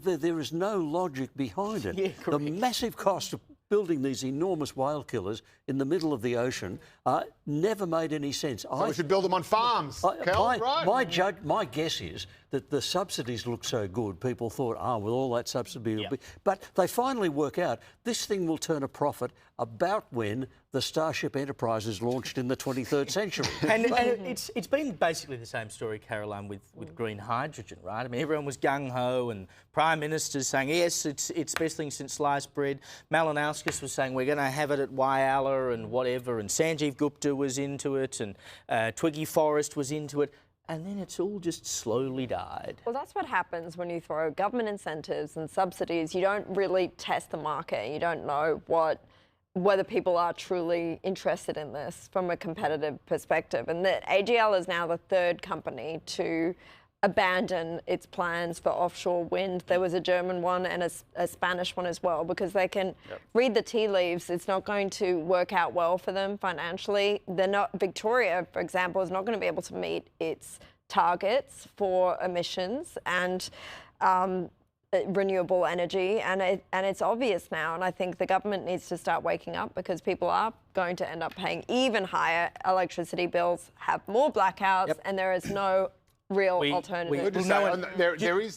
there is no logic behind it. Yeah, the massive cost of building these enormous whale killers in the middle of the ocean never made any sense. So we should build them on farms, Kel, right? My guess is that the subsidies look so good, people thought, with all that subsidy will be... But they finally work out this thing will turn a profit about when the Starship Enterprise is launched in the 23rd century. and it's been basically the same story, Caroline, with green hydrogen, right? I mean, everyone was gung-ho and Prime Ministers saying, yes, it's the best thing since sliced bread. Malinowskis was saying, we're going to have it at Whyalla and whatever, and Sanjeev Gupta was into it, and Twiggy Forrest was into it. And then it's all just slowly died. Well, that's what happens when you throw government incentives and subsidies. You don't really test the market. You don't know whether people are truly interested in this from a competitive perspective. And that AGL is now the third company to abandon its plans for offshore wind. There was a German one and a Spanish one as well, because they can read the tea leaves. It's not going to work out well for them financially. Victoria, for example, is not going to be able to meet its targets for emissions and renewable energy, and it's obvious now. And I think the government needs to start waking up, because people are going to end up paying even higher electricity bills, have more blackouts, and there is no real alternative.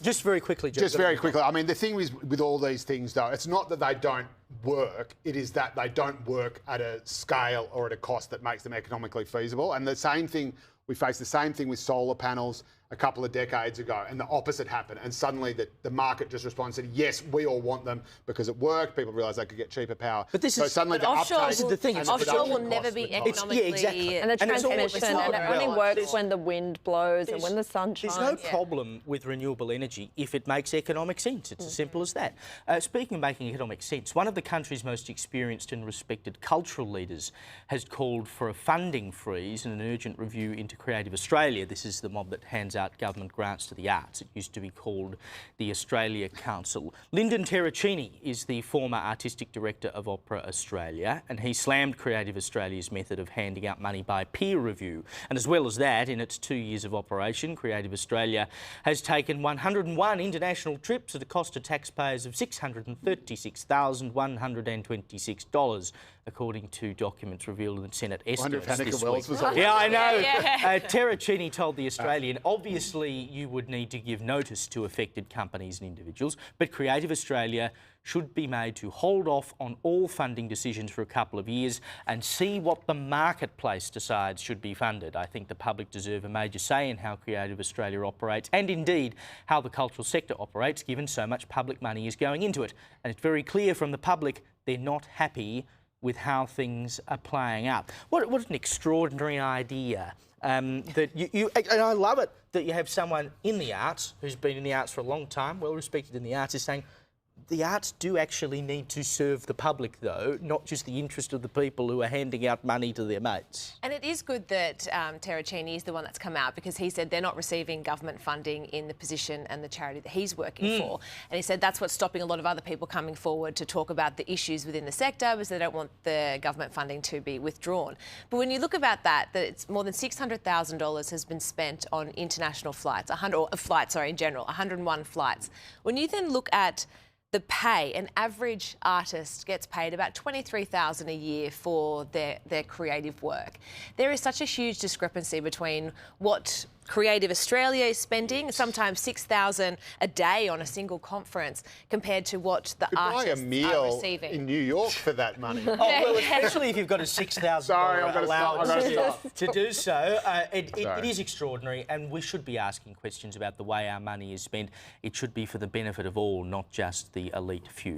Just very quickly, Joe. Just very quickly. I mean, the thing is with all these things, though, it's not that they don't work, it is that they don't work at a scale or at a cost that makes them economically feasible. And the same thing, we faced the same thing with solar panels a couple of decades ago, and the opposite happened. And suddenly the market just responded and said, yes, we all want them because it worked. People realised they could get cheaper power. But this is suddenly the offshore. uptake. This is the thing. Offshore will never be economically. And the transmission, and it only works when the wind blows and when the sun shines. There's no problem with renewable energy if it makes economic sense. It's as simple as that. Speaking of making economic sense, one of the country's most experienced and respected cultural leaders has called for a funding freeze and an urgent review into Creative Australia. This is the mob that hands out government grants to the arts. It used to be called the Australia Council. Lyndon Terracini is the former artistic director of Opera Australia, and he slammed Creative Australia's method of handing out money by peer review. And as well as that, in its 2 years of operation, Creative Australia has taken 101 international trips at a cost to taxpayers of $636,126, according to documents revealed in Senate estimates this week. Yeah, I know. Terracini told The Australian, obviously you would need to give notice to affected companies and individuals, but Creative Australia should be made to hold off on all funding decisions for a couple of years and see what the marketplace decides should be funded. I think the public deserve a major say in how Creative Australia operates, and indeed how the cultural sector operates, given so much public money is going into it. And it's very clear from the public they're not happy with how things are playing out. What an extraordinary idea. That you and I love it that you have someone in the arts who's been in the arts for a long time, well respected in the arts, is saying the arts do actually need to serve the public, though, not just the interest of the people who are handing out money to their mates. And it is good that Terracini is the one that's come out, because he said they're not receiving government funding in the position and the charity that he's working for. And he said that's what's stopping a lot of other people coming forward to talk about the issues within the sector, because they don't want the government funding to be withdrawn. But when you look about that it's more than $600,000 has been spent on international flights, in general, 101 flights. When you then look at the pay, an average artist gets paid about $23,000 a year for their creative work. There is such a huge discrepancy between what Creative Australia is spending, sometimes $6,000 a day on a single conference, compared to what the artists are receiving. In New York for that money. Well, especially if you've got a $6,000 allowance to do so. It is extraordinary, and we should be asking questions about the way our money is spent. It should be for the benefit of all, not just the elite few.